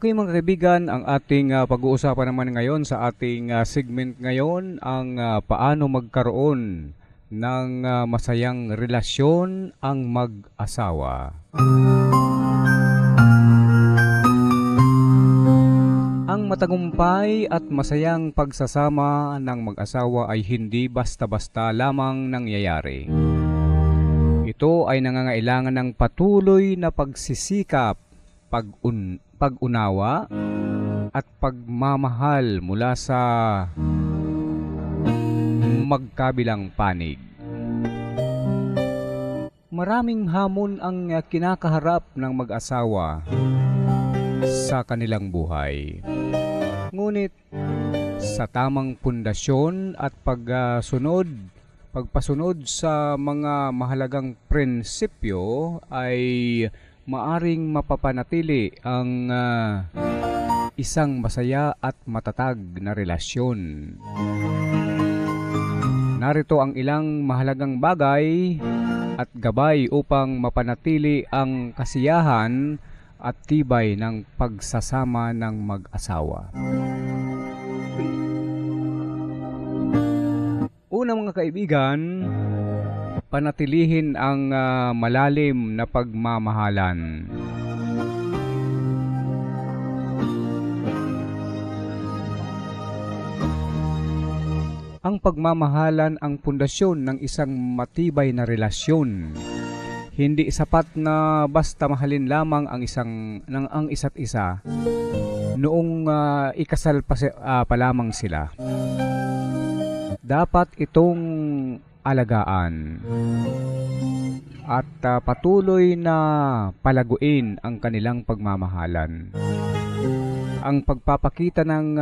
Okay mga kaibigan, ang ating pag-uusapan naman ngayon sa ating segment ngayon ang paano magkaroon ng masayang relasyon ang mag-asawa. Ang matagumpay at masayang pagsasama ng mag-asawa ay hindi basta-basta lamang nangyayari. Ito ay nangangailangan ng patuloy na pagsisikap, pag-unawa at pagmamahal mula sa magkabilang panig. Maraming hamon ang kinakaharap ng mag-asawa sa kanilang buhay. Ngunit sa tamang pundasyon at pagpasunod sa mga mahalagang prinsipyo ay maaring mapapanatili ang isang masaya at matatag na relasyon. Narito ang ilang mahalagang bagay at gabay upang mapanatili ang kasiyahan at tibay ng pagsasama ng mag-asawa. Una mga kaibigan, panatilihin ang malalim na pagmamahalan. Ang pagmamahalan ang pundasyon ng isang matibay na relasyon. Hindi sapat na basta mahalin lamang ang isa't isa noong ikasal pa lamang sila. Dapat itong alagaan at patuloy na palaguin ang kanilang pagmamahalan. Ang pagpapakita ng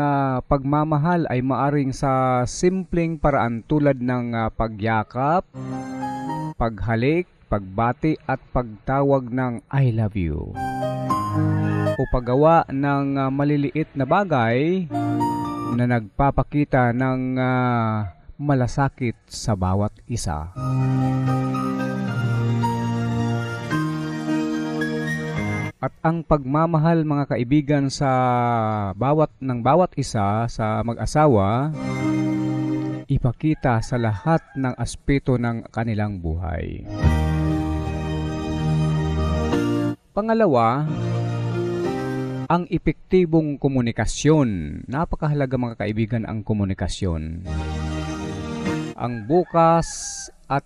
pagmamahal ay maaring sa simpleng paraan tulad ng pagyakap, paghalik, pagbati at pagtawag ng I love you. O paggawa ng maliliit na bagay na nagpapakita ng malasakit sa bawat isa. At ang pagmamahal mga kaibigan sa bawat isa sa mag-asawa, ipakita sa lahat ng aspeto ng kanilang buhay. Pangalawa, ang epektibong komunikasyon. Napakahalaga mga kaibigan ang komunikasyon. Ang bukas at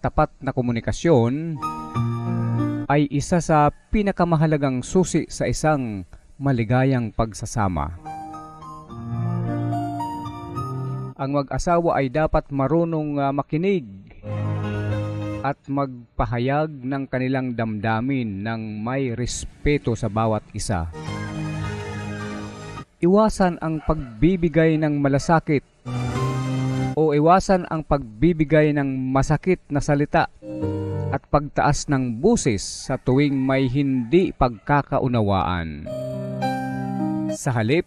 tapat na komunikasyon ay isa sa pinakamahalagang susi sa isang maligayang pagsasama. Ang mag-asawa ay dapat marunong makinig at magpahayag ng kanilang damdamin ng may respeto sa bawat isa. Iwasan ang pagbibigay ng malasakit o iwasan ang pagbibigay ng masakit na salita at pagtaas ng busis sa tuwing may hindi pagkakaunawaan. Sa halip,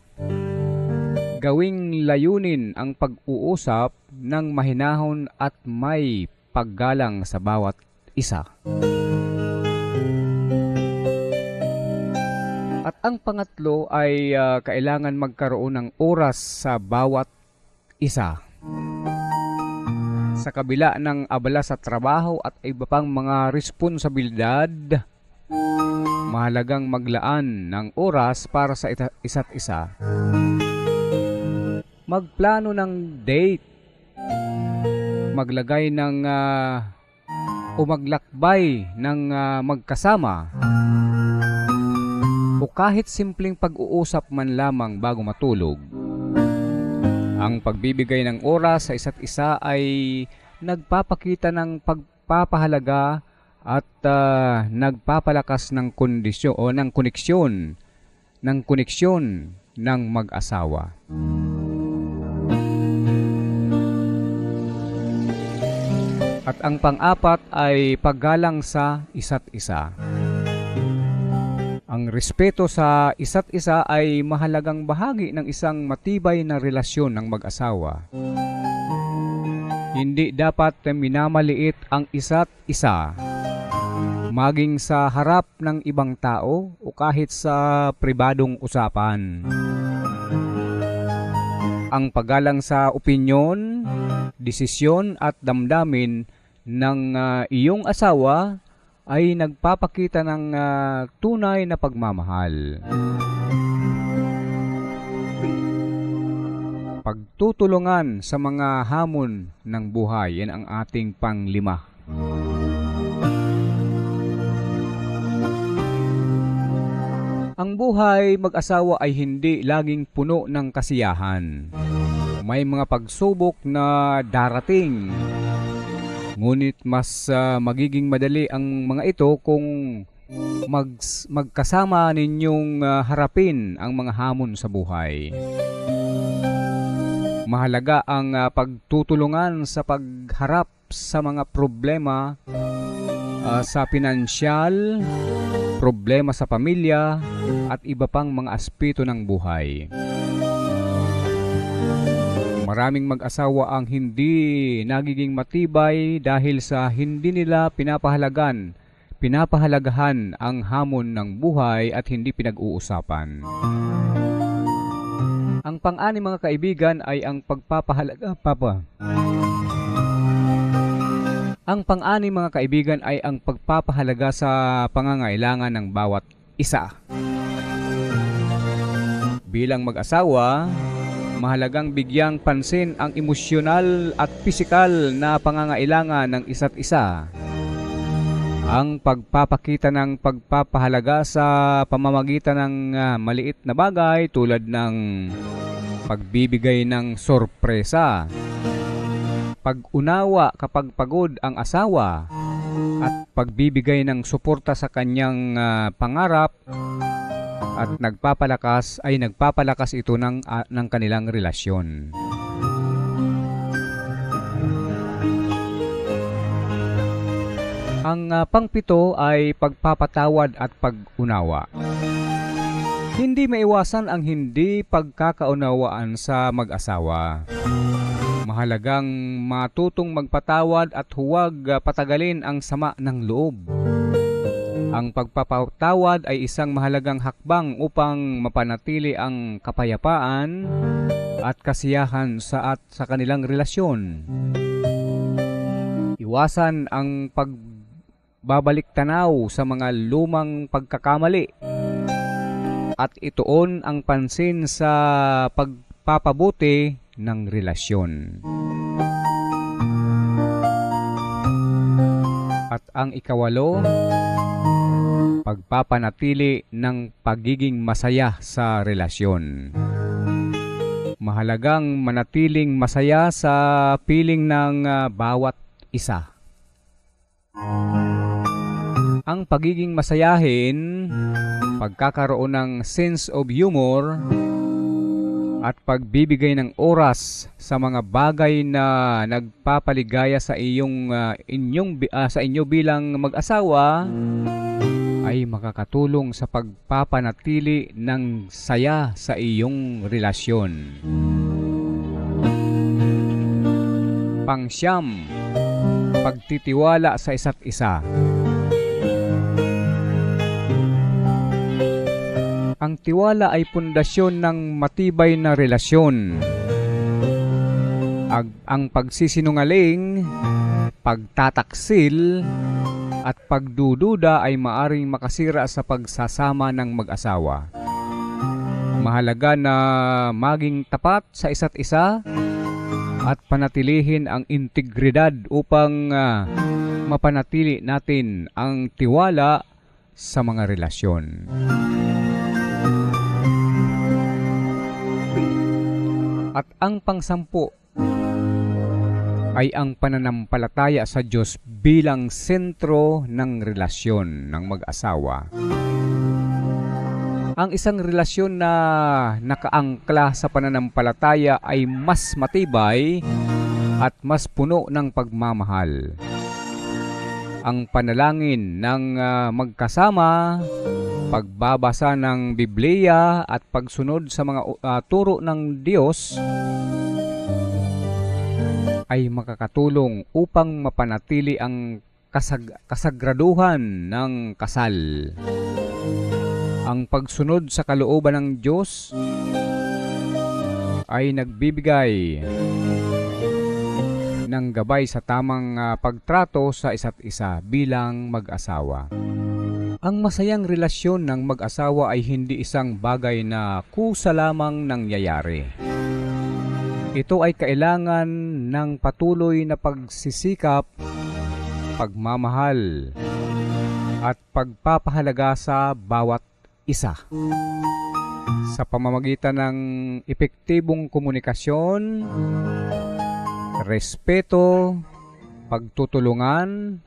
gawing layunin ang pag-uusap ng mahinahon at may paggalang sa bawat isa. At ang pangatlo ay kailangan magkaroon ng oras sa bawat isa. Sa kabila ng abala sa trabaho at iba pang mga responsibilidad, mahalagang maglaan ng oras para sa isa't isa. Magplano ng date, maglagay ng o maglakbay ng magkasama, o kahit simpleng pag-uusap man lamang bago matulog. Ang pagbibigay ng oras sa isa't isa ay nagpapakita ng pagpapahalaga at nagpapalakas ng kondisyon o ng koneksyon ng mag-asawa. At ang pang-apat ay paggalang sa isa't isa. Ang respeto sa isa't isa ay mahalagang bahagi ng isang matibay na relasyon ng mag-asawa. Hindi dapat minamaliit ang isa't isa. maging sa harap ng ibang tao o kahit sa pribadong usapan. Ang paggalang sa opinyon, desisyon at damdamin ng iyong asawa ay nagpapakita ng tunay na pagmamahal. Pagtutulungan sa mga hamon ng buhay, yan ang ating panglima. Ang buhay mag-asawa ay hindi laging puno ng kasiyahan. May mga pagsubok na darating. Ngunit mas magiging madali ang mga ito kung magkasama ninyong harapin ang mga hamon sa buhay. Mahalaga ang pagtutulungan sa pagharap sa mga problema sa pinansyal, problema sa pamilya, at iba pang mga aspeto ng buhay. Maraming mag-asawa ang hindi nagiging matibay dahil sa hindi nila pinapahalagahan ang hamon ng buhay at hindi pinag-uusapan. Ang pang-anim mga kaibigan ay ang Ang pang-anim mga kaibigan ay ang pagpapahalaga sa pangangailangan ng bawat isa. Bilang mag-asawa, mahalagang bigyang pansin ang emosyonal at pisikal na pangangailangan ng isa't isa. Ang pagpapakita ng pagpapahalaga sa pamamagitan ng maliit na bagay tulad ng pagbibigay ng sorpresa, pag-unawa kapag pagod ang asawa, at pagbibigay ng suporta sa kanyang pangarap at nagpapalakas ito ng kanilang relasyon. Ang pangpito ay pagpapatawad at pag-unawa. Hindi maiwasan ang hindi pagkakaunawaan sa mag-asawa. Mahalagang matutong magpatawad at huwag patagalin ang sama ng loob. Ang pagpapatawad ay isang mahalagang hakbang upang mapanatili ang kapayapaan at kasiyahan sa kanilang relasyon. Iwasan ang pagbabalik tanaw sa mga lumang pagkakamali at ituon ang pansin sa pagpapabuti ng relasyon. At ang ikawalo, pagpapanatili ng pagiging masaya sa relasyon. Mahalagang manatiling masaya sa piling ng bawat isa. Ang pagiging masayahin, pagkakaroon ng sense of humor, at pagbibigay ng oras sa mga bagay na nagpapaligaya sa inyo bilang mag-asawa ay makakatulong sa pagpapanatili ng saya sa iyong relasyon. Pangsyam, pagtitiwala sa isa't isa. Ang tiwala ay pundasyon ng matibay na relasyon. Ang pagsisinungaling, pagtataksil, at pagdududa ay maaring makasira sa pagsasama ng mag-asawa. Mahalaga na maging tapat sa isa't isa at panatilihin ang integridad upang mapanatili natin ang tiwala sa mga relasyon. At ang pangsampu ay ang pananampalataya sa Diyos bilang sentro ng relasyon ng mag-asawa. Ang isang relasyon na nakaangkla sa pananampalataya ay mas matibay at mas puno ng pagmamahal. Ang panalangin ng magkasama, pagbabasa ng Biblia at pagsunod sa mga turo ng Diyos ay makakatulong upang mapanatili ang kasagraduhan ng kasal. Ang pagsunod sa kalooban ng Diyos ay nagbibigay ng gabay sa tamang pagtrato sa isa't isa bilang mag-asawa. Ang masayang relasyon ng mag-asawa ay hindi isang bagay na kusa lamang nangyayari. Ito ay kailangan ng patuloy na pagsisikap, pagmamahal, at pagpapahalaga sa bawat isa. Sa pamamagitan ng epektibong komunikasyon, respeto, pagtutulungan,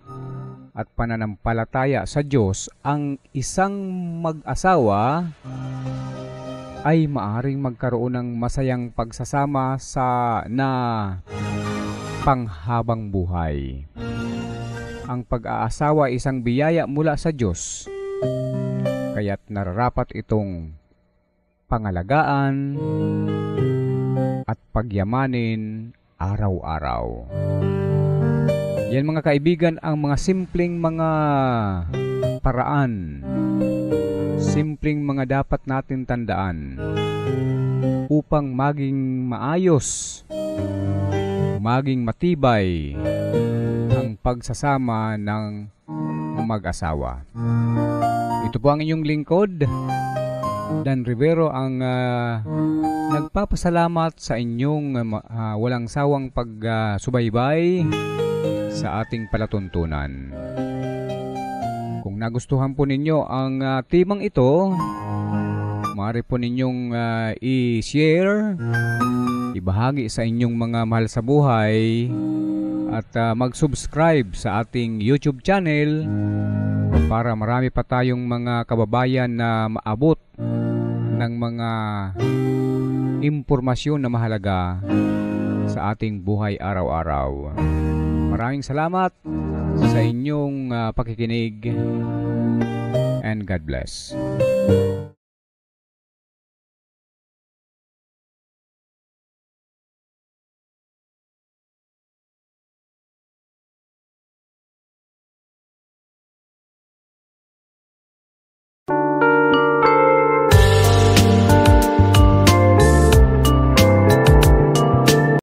at pananampalataya sa Diyos, ang isang mag-asawa ay maaring magkaroon ng masayang pagsasama na panghabang buhay. Ang pag-aasawa ay isang biyaya mula sa Diyos, kaya't nararapat itong pangalagaan at pagyamanin araw-araw. Yan mga kaibigan ang mga simpleng mga paraan, simpleng mga dapat natin tandaan upang maging maayos, maging matibay ang pagsasama ng mag-asawa. Ito po ang inyong lingkod, Dan Rivero, ang nagpapasalamat sa inyong walang sawang pagsubaybay sa ating palatuntunan. Kung nagustuhan po ninyo ang temang ito, maaari po ninyong i-share, ibahagi sa inyong mga mahal sa buhay, at mag-subscribe sa ating YouTube channel para marami pa tayong mga kababayan na maabot ng mga impormasyon na mahalaga sa ating buhay araw-araw. Maraming salamat sa inyong pakikinig, and God bless.